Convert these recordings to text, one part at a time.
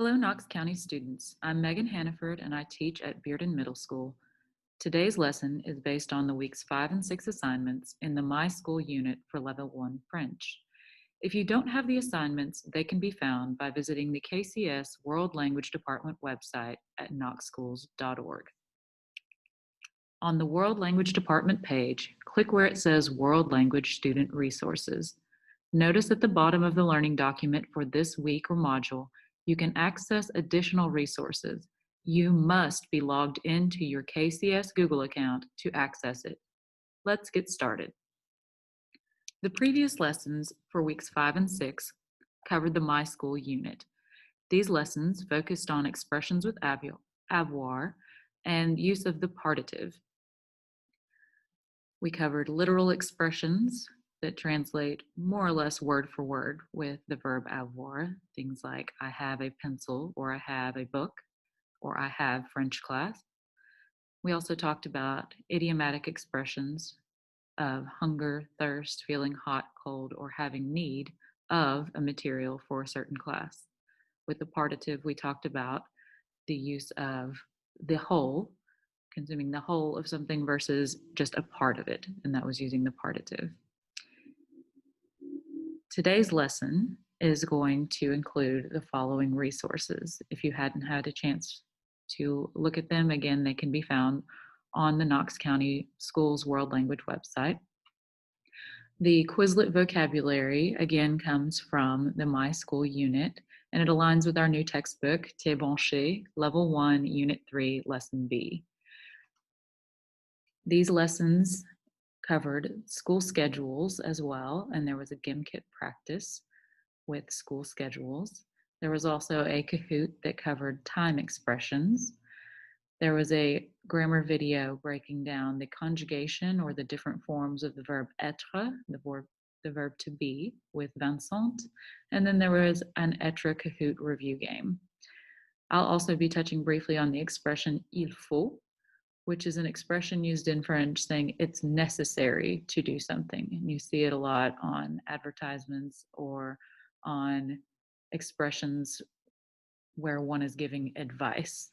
Hello, Knox County students. I'm Megan Hannaford and I teach at Bearden Middle School. Today's lesson is based on the week's 5 and 6 assignments in the My School unit for Level 1 French. If you don't have the assignments, they can be found by visiting the KCS World Language Department website at knoxschools.org. On the World Language Department page, click where it says World Language Student Resources. Notice at the bottom of the learning document for this week or module, you can access additional resources. You must be logged into your KCS Google account to access it. Let's get started. The previous lessons for weeks 5 and 6 covered the My School unit. These lessons focused on expressions with avoir and use of the partitive. We covered literal expressions that translate more or less word for word with the verb avoir, things like I have a pencil, or I have a book, or I have French class. We also talked about idiomatic expressions of hunger, thirst, feeling hot, cold, or having need of a material for a certain class. With the partitive, we talked about the use of the whole, consuming the whole of something versus just a part of it, and that was using the partitive. Today's lesson is going to include the following resources. If you hadn't had a chance to look at them, again, they can be found on the Knox County Schools World Language website. The Quizlet vocabulary, again, comes from the My School unit, and it aligns with our new textbook, T'es Branché, Level 1, Unit 3, Lesson B. These lessons covered school schedules as well, and there was a Gimkit practice with school schedules. There was also a Kahoot that covered time expressions. There was a grammar video breaking down the conjugation or the different forms of the verb être, the verb to be, with Vincent. And then there was an être Kahoot review game. I'll also be touching briefly on the expression il faut, which is an expression used in French saying it's necessary to do something. And you see it a lot on advertisements or on expressions where one is giving advice.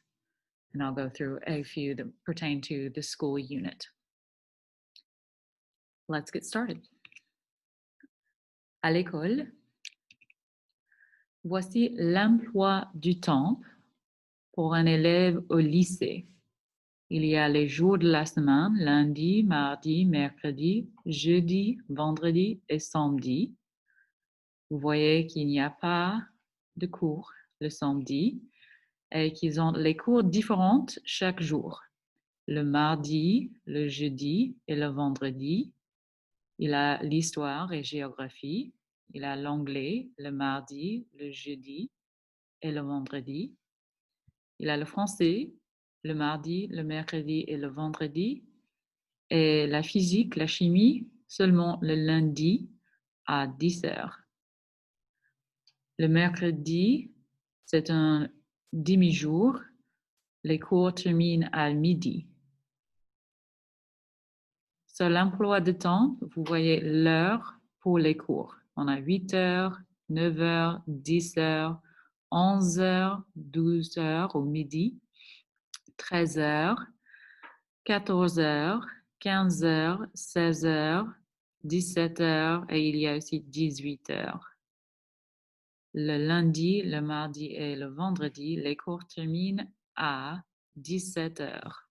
And I'll go through a few that pertain to the school unit. Let's get started. À l'école, voici l'emploi du temps pour un élève au lycée. Il y a les jours de la semaine, lundi, mardi, mercredi, jeudi, vendredi et samedi. Vous voyez qu'il n'y a pas de cours le samedi et qu'ils ont les cours différents chaque jour. Le mardi, le jeudi et le vendredi, il a l'histoire et géographie. Il a l'anglais le mardi, le jeudi et le vendredi. Il a le français le mardi, le mercredi et le vendredi. Et la physique, la chimie, seulement le lundi à 10 heures. Le mercredi, c'est un demi-jour. Les cours terminent à midi. Sur l'emploi de temps, vous voyez l'heure pour les cours. On a 8 heures, 9 heures, 10 heures, 11 heures, 12 heures au midi, 13 heures, 14 heures, 15 heures, 16 heures, 17 heures et il y a aussi 18 heures. Le lundi, le mardi et le vendredi, les cours terminent à 17 heures.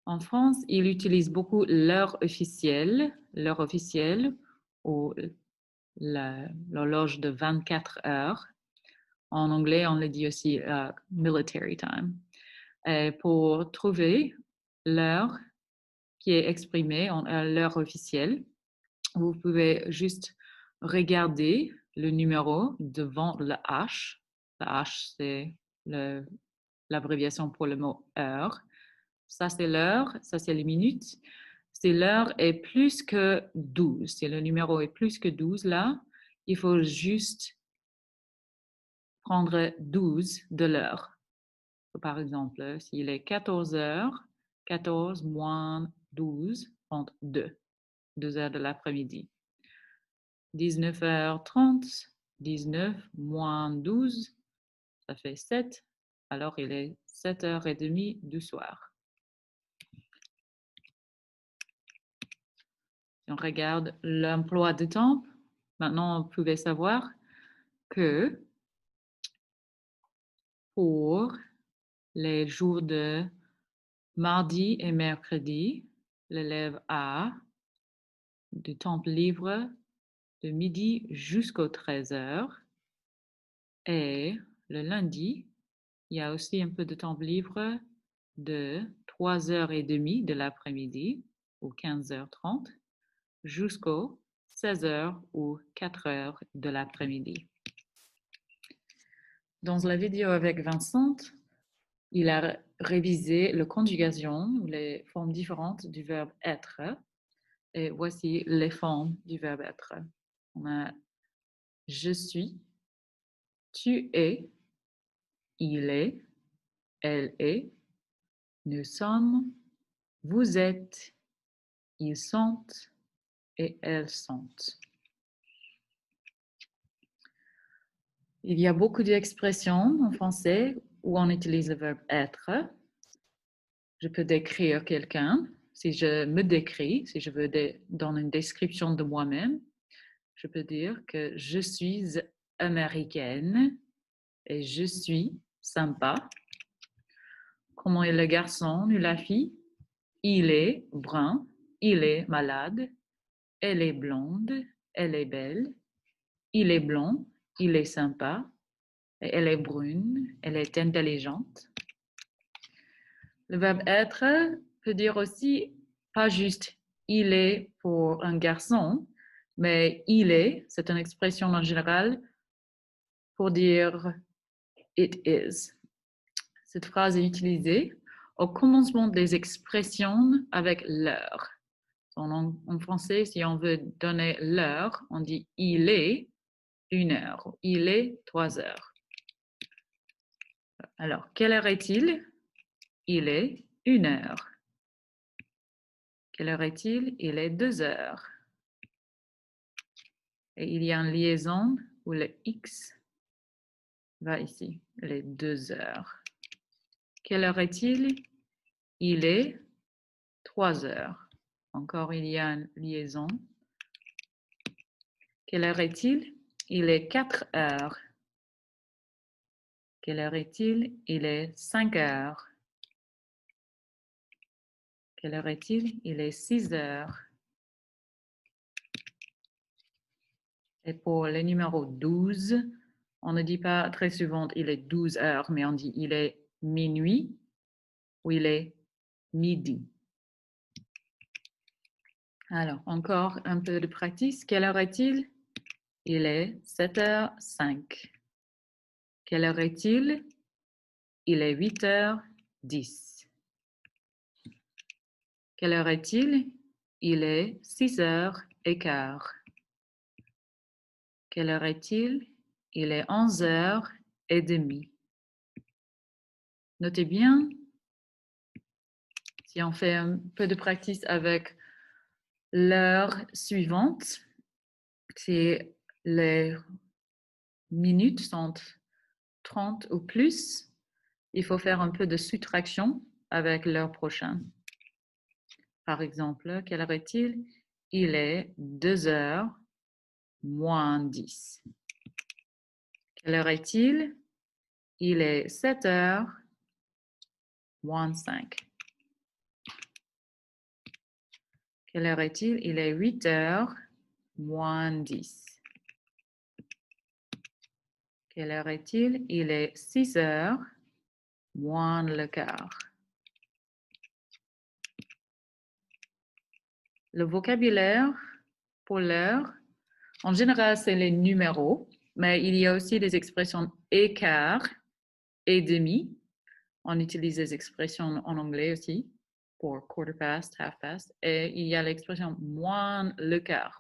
En France, ils utilisent beaucoup l'heure officielle ou l'horloge de 24 heures. En anglais, on le dit aussi military time. Et pour trouver l'heure qui est exprimée en l'heure officielle, vous pouvez juste regarder le numéro devant le H. Le H, c'est l'abréviation pour le mot heure. Ça, c'est l'heure, ça, c'est les minutes. Si l'heure est plus que 12, si le numéro est plus que 12, là, il faut juste prendre 12 de l'heure. Par exemple, s'il est 14 heures, 14 moins 12 font 2 heures de l'après-midi. 19h30, 19 moins 12, ça fait 7. Alors, il est 7h30 du soir. Si on regarde l'emploi du temps, maintenant, vous pouvez savoir que pour les jours de mardi et mercredi, l'élève a du temps libre de midi jusqu'aux 13h. Et le lundi, il y a aussi un peu de temps libre de 3h30 de l'après-midi ou 15h30 jusqu'aux 16h ou 4h de l'après-midi. Dans la vidéo avec Vincent, il a révisé la conjugation, les formes différentes du verbe être. Et voici les formes du verbe être. On a je suis, tu es, il est, elle est, nous sommes, vous êtes, ils sont et elles sont. Il y a beaucoup d'expressions en français où on utilise le verbe être. Je peux décrire quelqu'un. Si je me décris, si je veux donner une description de moi-même, je peux dire que je suis américaine et je suis sympa. Comment est le garçon ou la fille? Il est brun, il est malade, elle est blonde, elle est belle, il est blond, il est sympa, elle est brune, elle est intelligente. Le verbe être peut dire aussi pas juste il est pour un garçon, mais il est, c'est une expression en général pour dire it is. Cette phrase est utilisée au commencement des expressions avec l'heure. En français, si on veut donner l'heure, on dit il est 1h, il est 3h. Alors, quelle heure est-il? Il est 1h. Quelle heure est-il? Il est 2h. Et il y a une liaison où le X va ici, il est 2h. Quelle heure est-il? Il est 3h. Encore, il y a une liaison. Quelle heure est-il? Il est 4h. Quelle heure est-il? Il est 5h. Quelle heure est-il? Il est 6h. Et pour le numéro 12, on ne dit pas très souvent il est 12h, mais on dit il est minuit ou il est midi. Alors, encore un peu de pratique. Quelle heure est-il? Il est 7h05. Quelle heure est-il? Il est 8h10. Quelle heure est-il? Il est 6h15. Quelle heure est-il? Il est 11h30. Notez bien, si on fait un peu de pratique avec l'heure suivante, si les minutes sont 30 ou plus, il faut faire un peu de soustraction avec l'heure prochaine. Par exemple, quelle heure est-il? Il est 2h moins 10. Quelle heure est-il? Il est 7h moins 5. Quelle heure est-il? Il est 8h moins 10. Quelle heure est-il? Il est 6h moins le quart. Le vocabulaire pour l'heure, en général, c'est les numéros, mais il y a aussi des expressions écart et demi. On utilise des expressions en anglais aussi pour quarter past, half past. Et il y a l'expression moins le quart,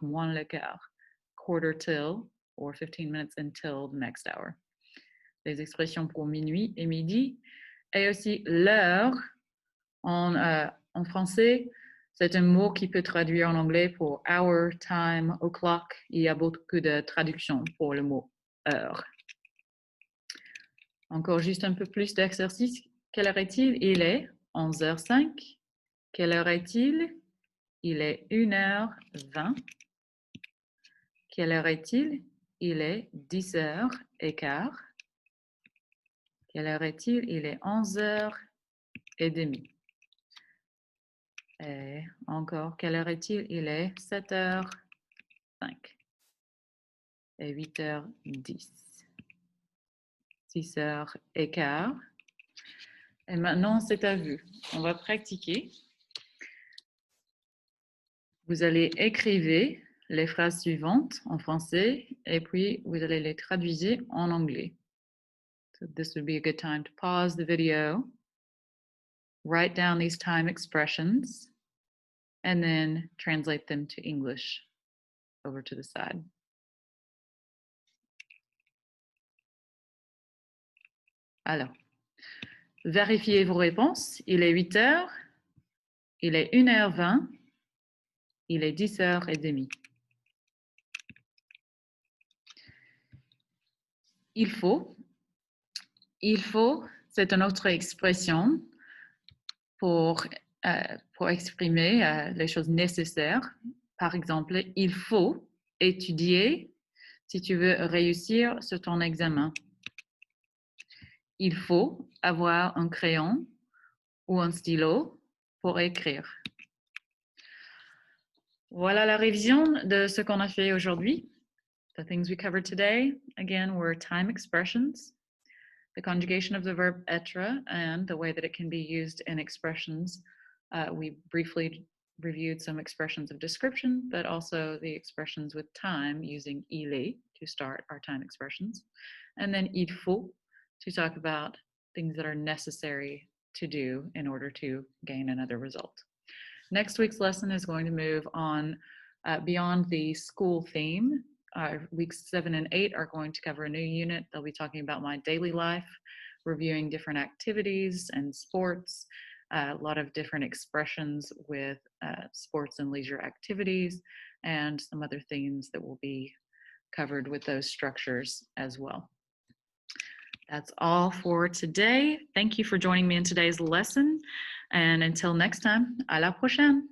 quarter till, or 15 minutes until the next hour. Les expressions pour minuit et midi. Et aussi l'heure, en français, c'est un mot qui peut traduire en anglais pour hour, time, o'clock. Il y a beaucoup de traductions pour le mot heure. Encore juste un peu plus d'exercice. Quelle heure est-il? Il est 11h05. Quelle heure est-il? Il est 1h20. Quelle heure est-il? Il est 10h15. Quelle heure est-il? Il est 11h30. Et encore, quelle heure est-il? Il est 7h05. Et 8h10. 6h15. Et maintenant, c'est à vous. On va pratiquer. Vous allez écrire les phrases suivantes en français et puis vous allez les traduire en anglais. So this would be a good time to pause the video, write down these time expressions, and then translate them to English over to the side. Alors, vérifiez vos réponses. Il est 8h, il est 1h20, il est 10h30. Il faut, c'est une autre expression pour exprimer les choses nécessaires. Par exemple, il faut étudier si tu veux réussir sur ton examen. Il faut avoir un crayon ou un stylo pour écrire. Voilà la révision de ce qu'on a fait aujourd'hui. The things we covered today, again, were time expressions, the conjugation of the verb être, and the way that it can be used in expressions. We briefly reviewed some expressions of description, but also the expressions with time using il est to start our time expressions. And then il faut to talk about things that are necessary to do in order to gain another result. Next week's lesson is going to move on beyond the school theme. Weeks 7 and 8 are going to cover a new unit. They'll be talking about my daily life, reviewing different activities and sports, a lot of different expressions with sports and leisure activities, and some other themes that will be covered with those structures as well. That's all for today. Thank you for joining me in today's lesson. And until next time, à la prochaine.